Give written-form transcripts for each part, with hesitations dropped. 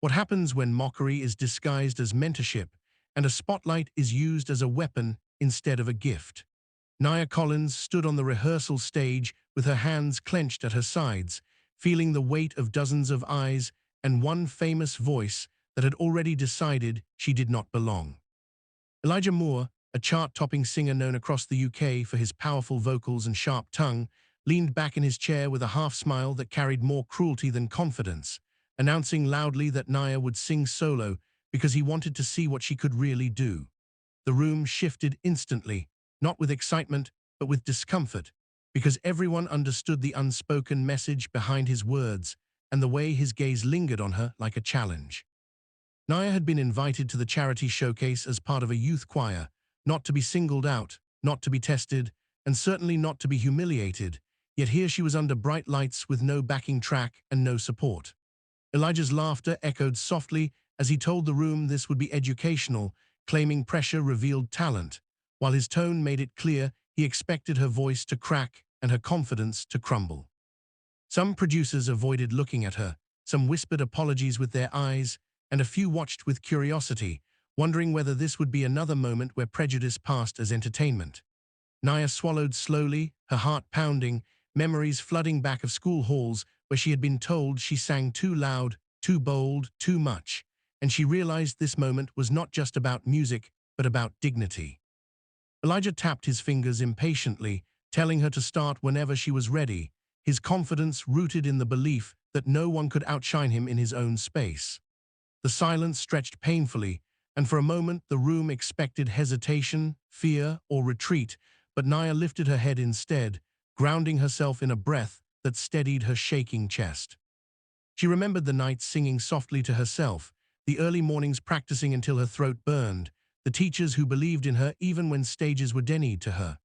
What happens when mockery is disguised as mentorship and a spotlight is used as a weapon instead of a gift? Nia Collins stood on the rehearsal stage with her hands clenched at her sides, feeling the weight of dozens of eyes and one famous voice that had already decided she did not belong. Elijah Moore, a chart-topping singer known across the UK for his powerful vocals and sharp tongue, leaned back in his chair with a half-smile that carried more cruelty than confidence, announcing loudly that Nia would sing solo because he wanted to see what she could really do. The room shifted instantly, not with excitement, but with discomfort, because everyone understood the unspoken message behind his words and the way his gaze lingered on her like a challenge. Nia had been invited to the charity showcase as part of a youth choir, not to be singled out, not to be tested, and certainly not to be humiliated, yet here she was under bright lights with no backing track and no support. Elijah's laughter echoed softly as he told the room this would be educational, claiming pressure revealed talent, while his tone made it clear he expected her voice to crack and her confidence to crumble. Some producers avoided looking at her, some whispered apologies with their eyes, and a few watched with curiosity, wondering whether this would be another moment where prejudice passed as entertainment. Nia swallowed slowly, her heart pounding, memories flooding back of school halls where she had been told she sang too loud, too bold, too much, and she realized this moment was not just about music, but about dignity. Elijah tapped his fingers impatiently, telling her to start whenever she was ready, his confidence rooted in the belief that no one could outshine him in his own space. The silence stretched painfully, and for a moment the room expected hesitation, fear, or retreat, but Nia lifted her head instead, grounding herself in a breath that steadied her shaking chest. She remembered the nights singing softly to herself, the early mornings practicing until her throat burned, the teachers who believed in her even when stages were denied to her.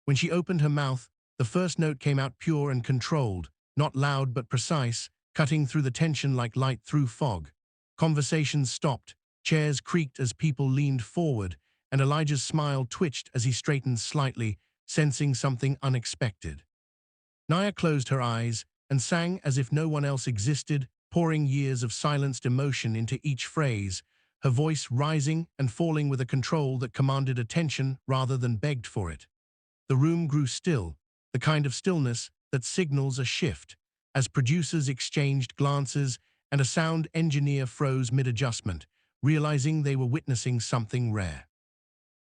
When she opened her mouth, the first note came out pure and controlled, not loud but precise, cutting through the tension like light through fog. Conversations stopped, chairs creaked as people leaned forward, and Elijah's smile twitched as he straightened slightly, sensing something unexpected. Nia closed her eyes and sang as if no one else existed, pouring years of silenced emotion into each phrase, her voice rising and falling with a control that commanded attention rather than begged for it. The room grew still, the kind of stillness that signals a shift, as producers exchanged glances and a sound engineer froze mid-adjustment, realizing they were witnessing something rare.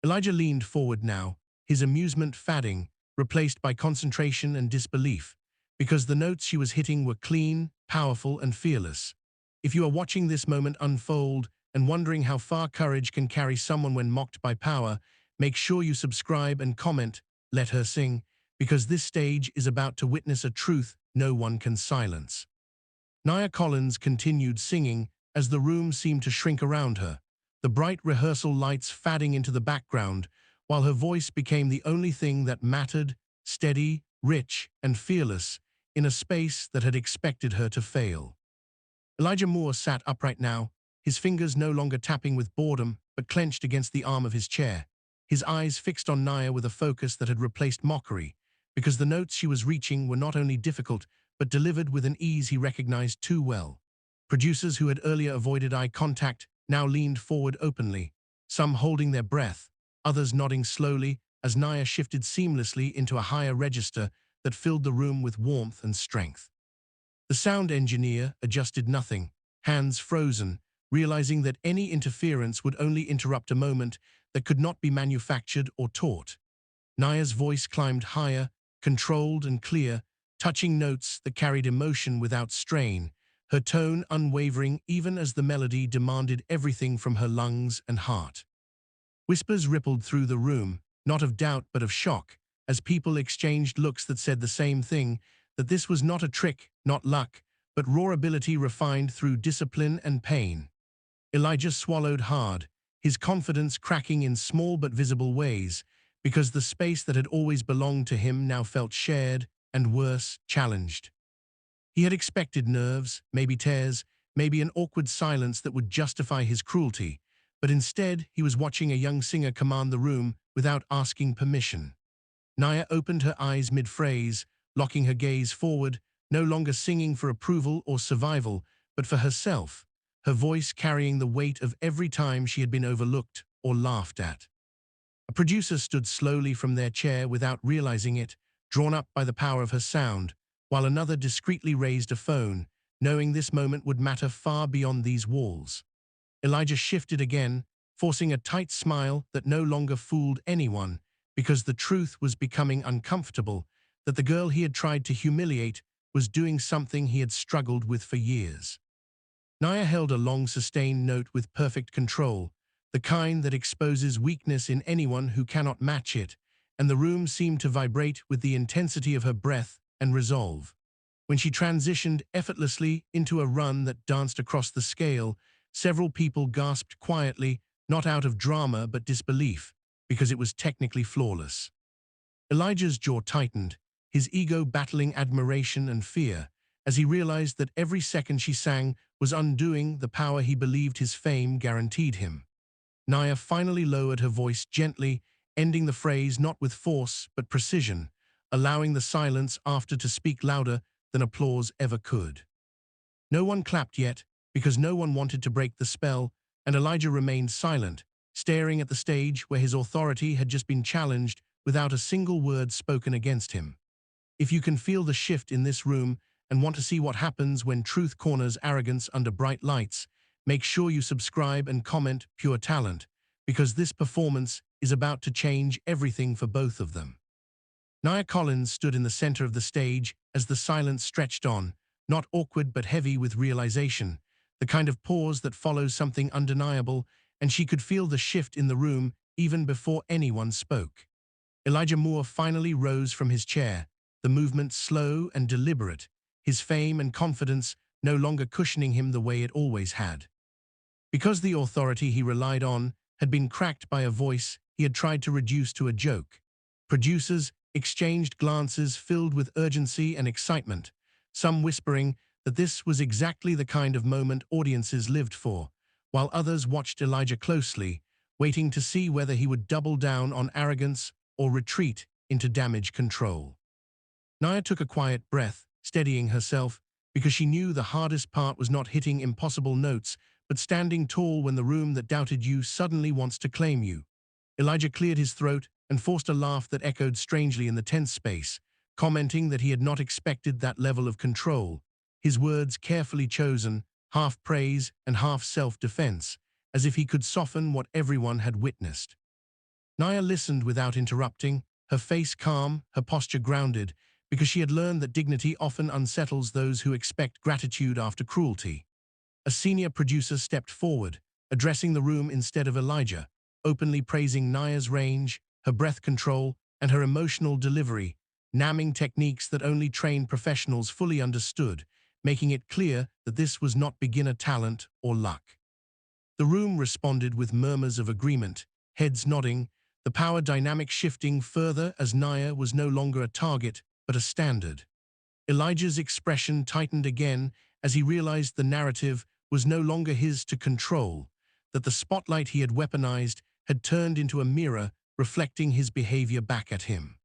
Elijah leaned forward now, his amusement fading, replaced by concentration and disbelief, because the notes she was hitting were clean, powerful, and fearless. If you are watching this moment unfold and wondering how far courage can carry someone when mocked by power, make sure you subscribe and comment, "Let her sing," because this stage is about to witness a truth no one can silence. Nia Collins continued singing as the room seemed to shrink around her, the bright rehearsal lights fading into the background, while her voice became the only thing that mattered, steady, rich, and fearless, in a space that had expected her to fail. Elijah Moore sat upright now, his fingers no longer tapping with boredom, but clenched against the arm of his chair, his eyes fixed on Nia with a focus that had replaced mockery, because the notes she was reaching were not only difficult, but delivered with an ease he recognized too well. Producers who had earlier avoided eye contact now leaned forward openly, some holding their breath, others nodding slowly as Nia shifted seamlessly into a higher register that filled the room with warmth and strength. The sound engineer adjusted nothing, hands frozen, realizing that any interference would only interrupt a moment that could not be manufactured or taught. Nia's voice climbed higher, controlled and clear, touching notes that carried emotion without strain, her tone unwavering even as the melody demanded everything from her lungs and heart. Whispers rippled through the room, not of doubt but of shock, as people exchanged looks that said the same thing, that this was not a trick, not luck, but raw ability refined through discipline and pain. Elijah swallowed hard, his confidence cracking in small but visible ways, because the space that had always belonged to him now felt shared and, worse, challenged. He had expected nerves, maybe tears, maybe an awkward silence that would justify his cruelty, but instead he was watching a young singer command the room without asking permission. Nia opened her eyes mid-phrase, locking her gaze forward, no longer singing for approval or survival, but for herself, her voice carrying the weight of every time she had been overlooked or laughed at. A producer stood slowly from their chair without realizing it, drawn up by the power of her sound, while another discreetly raised a phone, knowing this moment would matter far beyond these walls. Elijah shifted again, forcing a tight smile that no longer fooled anyone, because the truth was becoming uncomfortable, that the girl he had tried to humiliate was doing something he had struggled with for years. Naya held a long sustained note with perfect control, the kind that exposes weakness in anyone who cannot match it, and the room seemed to vibrate with the intensity of her breath and resolve. When she transitioned effortlessly into a run that danced across the scale, several people gasped quietly, not out of drama but disbelief, because it was technically flawless. Elijah's jaw tightened, his ego battling admiration and fear, as he realized that every second she sang was undoing the power he believed his fame guaranteed him. Naya finally lowered her voice gently, ending the phrase not with force but precision, allowing the silence after to speak louder than applause ever could. No one clapped yet, because no one wanted to break the spell, and Elijah remained silent, staring at the stage where his authority had just been challenged without a single word spoken against him. If you can feel the shift in this room and want to see what happens when truth corners arrogance under bright lights, make sure you subscribe and comment Pure Talent, because this performance is about to change everything for both of them. Nia Collins stood in the center of the stage as the silence stretched on, not awkward but heavy with realization, the kind of pause that follows something undeniable, and she could feel the shift in the room even before anyone spoke. Elijah Moore finally rose from his chair, the movement slow and deliberate, his fame and confidence no longer cushioning him the way it always had. Because the authority he relied on had been cracked by a voice he had tried to reduce to a joke, producers exchanged glances filled with urgency and excitement, some whispering that this was exactly the kind of moment audiences lived for, while others watched Elijah closely, waiting to see whether he would double down on arrogance or retreat into damage control. Nia took a quiet breath, steadying herself, because she knew the hardest part was not hitting impossible notes, but standing tall when the room that doubted you suddenly wants to claim you. Elijah cleared his throat and forced a laugh that echoed strangely in the tense space, commenting that he had not expected that level of control, his words carefully chosen, half praise and half self-defense, as if he could soften what everyone had witnessed. Nia listened without interrupting, her face calm, her posture grounded, because she had learned that dignity often unsettles those who expect gratitude after cruelty. A senior producer stepped forward, addressing the room instead of Elijah, openly praising Nia's range, her breath control, and her emotional delivery, naming techniques that only trained professionals fully understood, making it clear that this was not beginner talent or luck. The room responded with murmurs of agreement, heads nodding, the power dynamic shifting further as Nia was no longer a target, but a standard. Elijah's expression tightened again as he realized the narrative was no longer his to control, that the spotlight he had weaponized had turned into a mirror reflecting his behavior back at him.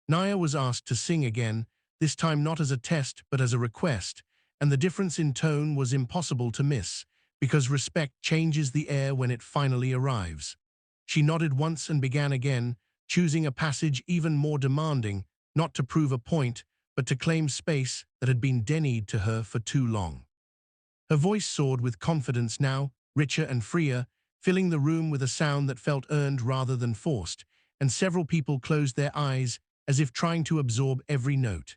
Nia was asked to sing again, this time not as a test but as a request, and the difference in tone was impossible to miss, because respect changes the air when it finally arrives. She nodded once and began again, choosing a passage even more demanding, not to prove a point, but to claim space that had been denied to her for too long. Her voice soared with confidence now, richer and freer, filling the room with a sound that felt earned rather than forced, and several people closed their eyes as if trying to absorb every note.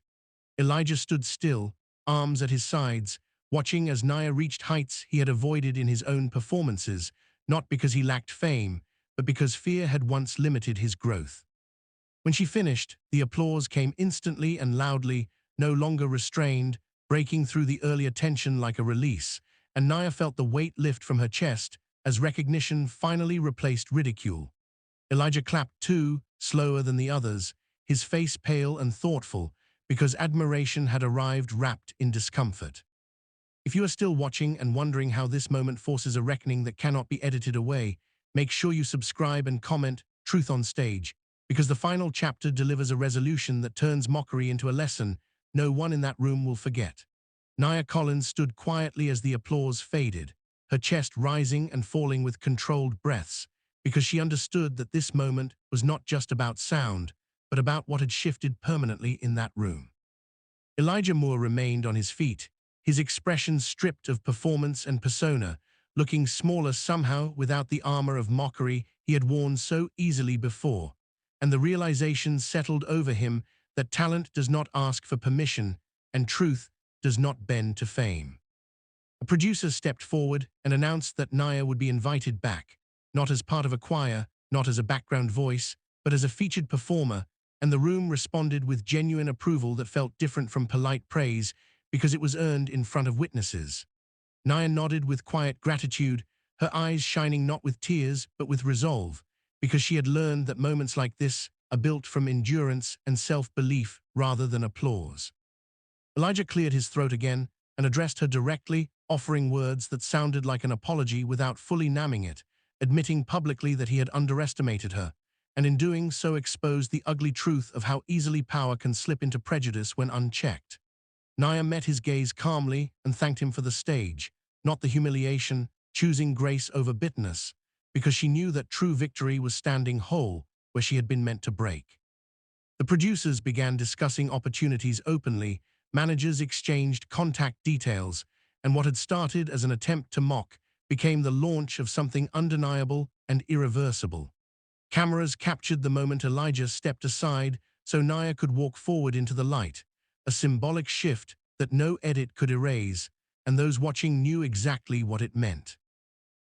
Elijah stood still, arms at his sides, watching as Nia reached heights he had avoided in his own performances, not because he lacked fame, but because fear had once limited his growth. When she finished, the applause came instantly and loudly, no longer restrained, breaking through the earlier tension like a release, and Nia felt the weight lift from her chest as recognition finally replaced ridicule. Elijah clapped too, slower than the others, his face pale and thoughtful, because admiration had arrived wrapped in discomfort. If you are still watching and wondering how this moment forces a reckoning that cannot be edited away, make sure you subscribe and comment Truth on Stage, because the final chapter delivers a resolution that turns mockery into a lesson no one in that room will forget. Nia Collins stood quietly as the applause faded, her chest rising and falling with controlled breaths, because she understood that this moment was not just about sound, but about what had shifted permanently in that room. Elijah Moore remained on his feet, his expression stripped of performance and persona, looking smaller somehow without the armor of mockery he had worn so easily before, and the realization settled over him that talent does not ask for permission and truth does not bend to fame. A producer stepped forward and announced that Naya would be invited back, not as part of a choir, not as a background voice, but as a featured performer, and the room responded with genuine approval that felt different from polite praise because it was earned in front of witnesses. Naya nodded with quiet gratitude, her eyes shining not with tears but with resolve, because she had learned that moments like this are built from endurance and self-belief rather than applause. Elijah cleared his throat again and addressed her directly, offering words that sounded like an apology without fully naming it, admitting publicly that he had underestimated her, and in doing so exposed the ugly truth of how easily power can slip into prejudice when unchecked. Naya met his gaze calmly and thanked him for the stage, not the humiliation, choosing grace over bitterness, because she knew that true victory was standing whole where she had been meant to break. The producers began discussing opportunities openly, managers exchanged contact details, and what had started as an attempt to mock became the launch of something undeniable and irreversible. Cameras captured the moment Elijah stepped aside so Naya could walk forward into the light, a symbolic shift that no edit could erase, and those watching knew exactly what it meant.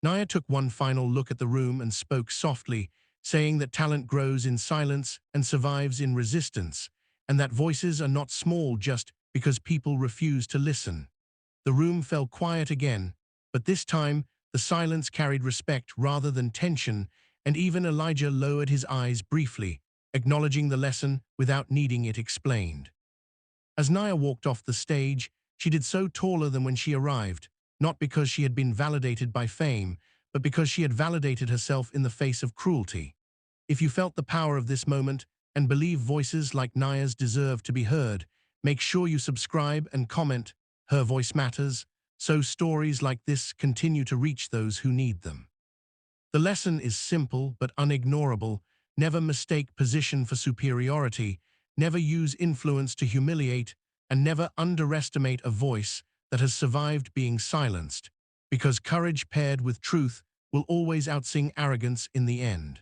Naya took one final look at the room and spoke softly, saying that talent grows in silence and survives in resistance, and that voices are not small just because people refuse to listen. The room fell quiet again, but this time the silence carried respect rather than tension, and even Elijah lowered his eyes briefly, acknowledging the lesson without needing it explained. As Naya walked off the stage, she did so taller than when she arrived, not because she had been validated by fame, but because she had validated herself in the face of cruelty. If you felt the power of this moment and believe voices like Naya's deserve to be heard, make sure you subscribe and comment. Her voice matters, so stories like this continue to reach those who need them. The lesson is simple but unignorable. Never mistake position for superiority, never use influence to humiliate, and never underestimate a voice that has survived being silenced, because courage paired with truth will always outsing arrogance in the end.